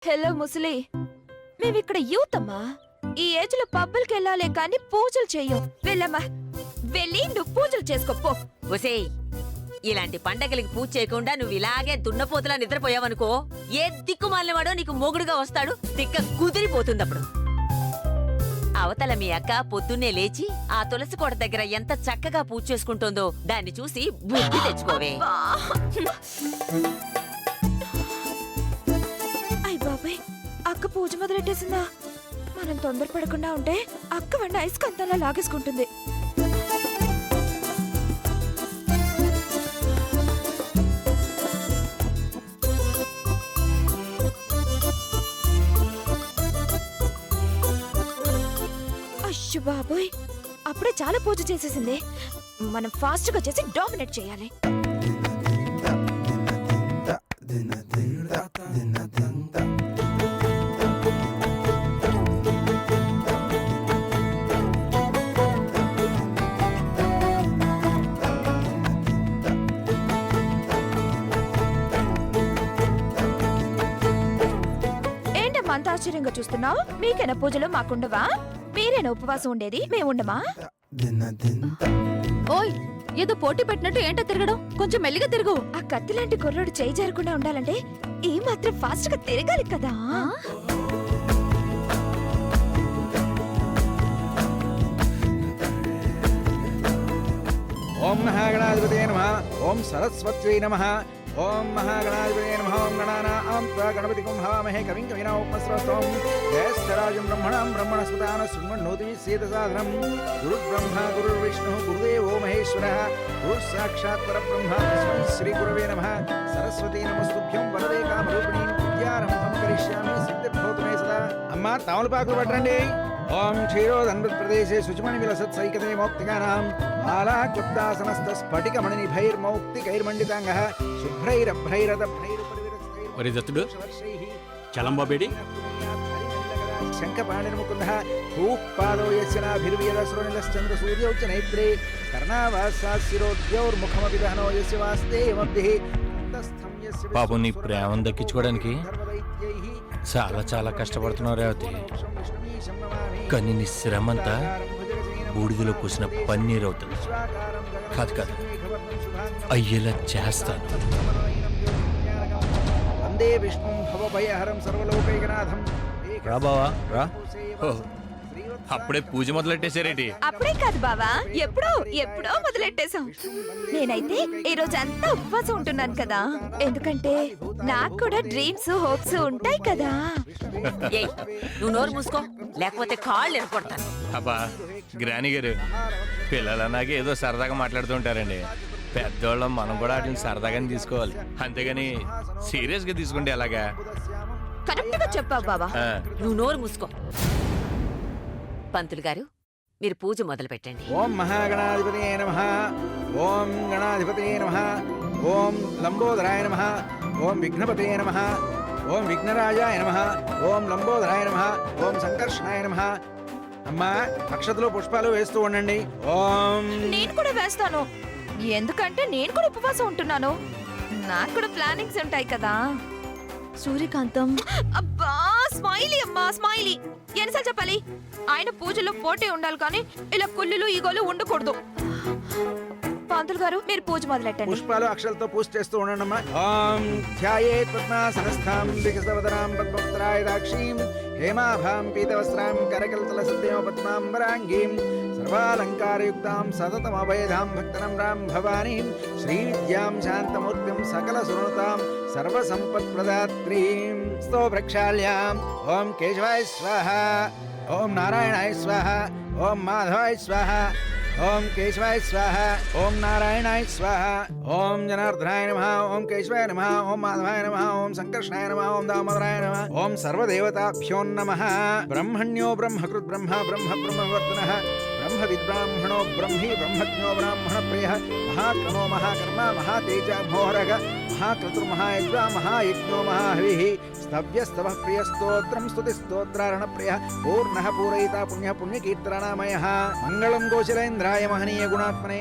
Hello ముసలి, మేమిక్కడ youth అమ్మా. ఈ ఏజ్ లో పబ్బులకి వెళ్ళాలే కానీ పూజలు చెయ్యం. వెళ్ళమ్మా, వెళ్ళి నువ్వు పూజలు చేసుకోపో. ఒసేయ్, ఇలాంటి పండగలకి పూజ చేయకుండా నువ్వు ఇలాగే దున్నపోతులా నిద్రపోయావనుకో, ఏ దిక్కుమాలినవాడో నీకు మొగుడుగా వస్తాడు. తిక్క కుదిరిపోతుంది. అప్పుడు అవతల మీ అక్క పొద్దున్నే లేచి ఆ తులసి కోట దగ్గర ఎంత చక్కగా పూజ చేసుకుంటుందో దాన్ని చూసి బుద్ధి తెచ్చుకోవే. అయ్ బాబాయ్, అక్క పూజ మొదలెట్టేసిందా? మనం తొందరపడకుండా ఉంటే అక్క వంట ఐస్కంతలా లాగేసుకుంటుంది. అయ్యో బాబోయ్, అప్పుడే చాలా పూజ చేసేసింది. మనం ఫాస్ట్ గా చేసి డామినేట్ చేయాలి. ఏంటమ్మా అంత ఆశ్చర్యంగా చూస్తున్నావు? మీకేనా పూజలు మాకుండవా? మీరేనా ఉపవాసం ఉండేది, మేముండమా? ఓయ్, ఏదో పోటీ పెట్టినట్టు ఏంటో తిరగడం? కొంచెం మెల్లిగా తిరుగు. ఆ కత్తి లాంటి కుర్రోడు చేయి జారకుండా ఉండాలంటే ఈ మాత్రం ఫాస్ట్ గా తిరగాలి కదా. ఓం మహాగణాధిపతే నమః. ఓం సరస్వత్యై నమః. ఓం మహాగణాధిపతే నమః. ఓం గణానాం త్వా గణపతిం హవామహే కవిం కవినాముపస్రవస్తవం. జ్యేష్ఠరాజం బ్రహ్మణాం బ్రహ్మణస్పదాన శృణ్వన్నోతి సీదసాదనం. గురుర్బ్రహ్మ గురుర్విష్ణుః గురుదేవో మహేశ్వరः. గురుః సాక్షాత్ పరబ్రహ్మ. తస్మై శ్రీ గురవే నమః. సరస్వతీ నమస్తుభ్యం వరదే కామరూపిణీం విద్యారంభం కరిష్యామి. సిద్ధిర్భవతు మే సదా. అమ్మా, తమలపాకులు పట్టండి. ఓం క్షీరోదన్వత్ప్రదేశే శుచిమణి విలసత్ సైకతే మౌక్తికానాం మాలా క్లుప్తా సమస్త స్ఫటికమణినిభైర్మౌక్తికైర్మండితాంగః శుభ్రైరభ్రైరదభ్రైరుపరివిరస్తైర్. ఒరే దత్తుడు, చలంబాబేడి? శంఖపాణిర్ముకుందః భూపాదో యస్య నాభిర్వేదస్రోనిలశ్చంద్ర సూర్యౌ చ నైత్రే కర్ణావాసాశిరోద్యౌర్ముఖమపి దహనో యస్య వాస్తేయమబ్ధిః అంతస్థం యస్య. పాపం నీ ప్రేమను దక్కించుకోవడానికి చాలా చాలా కష్టపడుతున్నావు రేవతి. కానీ నీ శ్రమంతా బూడిదలో కూసిన పన్నీర్ అవుతుంది. కాదు కాదు, అయ్యేలా చేస్తాను. వందే విష్ణుం భవభయహరం సర్వలోకైకనాథం. రా బావా రా. అప్పుడే పూజ మొదలెట్టేశారేంటి? అప్పుడే కాదు బావా, ఎప్పుడో ఎప్పుడో మొదలెట్టేశాం. నేనైతే ఈ రోజు అంతా ఉపవాసం ఉంటున్నాను కదా, ఎందుకంటే నాకు కూడా డ్రీమ్స్ హోప్స్ ఉంటాయి కదా. ఏయ్, నువ్వు నోరు మూసుకో, లేకపోతే కాళ్ళు ఎరగొడతాను. అబ్బా గ్రాని గారు, పిల్లలన్నాక ఏదో సరదాగా మాట్లాడుతూ ఉంటారండి. పెద్దోళ్ళం మనం కూడా వాటిని సరదాగానే తీసుకోవాలి, అంతేగాని సీరియస్ గా తీసుకుంటే ఎలాగా? కరెక్ట్ గా చెప్పావు బావా. నువ్వు నోరు మూసుకో. పంతులు గారు, మీరు పూజ మొదలు పెట్టండి. ఓం మహాగణాధిపతే నమః. ఓం గణాధిపతే నమః. ఓం లంబోదరాయ నమః. ఓం విఘ్నపతే నమః. ఓం విఘ్నరాజాయ నమః. ఓం లంబోదరాయ నమః. ఓం సంకర్షణాయ నమః. అమ్మా, అక్షతలు పుష్పాలు వేస్తూ ఉండండి. ఓం. నేను కూడా వేస్తాను, ఎందుకంటే నేను కూడా ఉపవాసం ఉంటున్నాను. నాకు కూడా ప్లానింగ్స్ ఉంటాయి కదా. సూర్యకాంతం, అబ్బా స్మైలీ అమ్మా స్మైలీ. ఎన్నిసార్లు చెప్పాలి? ఆయన పూజలో పోటీ ఉండాలి కానీ ఇలా కుళ్ళులు ఈగోలు ఉండకూడదు. పంతులు గారు, మీరు పూజ మొదలెట్టండి. పుష్పాలు అక్షలతో పూజ చేస్తూ ఉండండమ్మా. ఓం ధ్యాయేత్ పద్మాసనస్థాం వికసవదనాం పద్మోత్తరాయదాక్షీం హేమాభాం పీతవస్త్రాం కరకలతలసద్దేవ పద్మాంబరాంగీం సర్వాలంకారయుక్తాం సతతమభయధాం భక్తనమ్రాం భవానీం శ్రీవిద్యాం శాంతమూర్తిం సకలసునతాం సర్వసంపత్ప్రదాత్రీం sto ప్రక్షాళ్యాం. ఓం కేశవాయ స్వాహ. ఓం నారాయణాయ స్వాహ. ఓం మాధవాయ స్వాహ. ఓం కేశవాయ స్వాహ. ఓం నారాయణాయ స్వాహ. ఓం జనార్దనాయ నమః. ఓం కేశవాయ నమః. ఓం మాధవాయ నమః. ఓం సంకర్షణాయ నమః. ఓం దామోదరాయ నమః. ఓం సర్వదేవతాభ్యో నమః. బ్రహ్మణ్యో బ్రహ్మకృత్ బ్రహ్మ బ్రహ్మ బ్రహ్మవర్ధనః బ్రహ్మ విద్బ్రాహ్మణో బ్రహ్మీ బ్రహ్మజ్ఞో బ్రాహ్మణ ప్రియః మహాక్రమో మహాకర్మ మహాతేజ మహోరగ మహాక్రతుర్మహాయజ్వా మహాయజ్ఞో మహాహవిః స్తవ్యస్తవః ప్రియస్తోత్రం స్తుతిస్తోత్రారణ ప్రియః పూర్ణః పూరయితా పుణ్యః పుణ్యకీర్తనామయః మంగళం గోచరేంద్రాయ మహనీయ గుణాత్మనే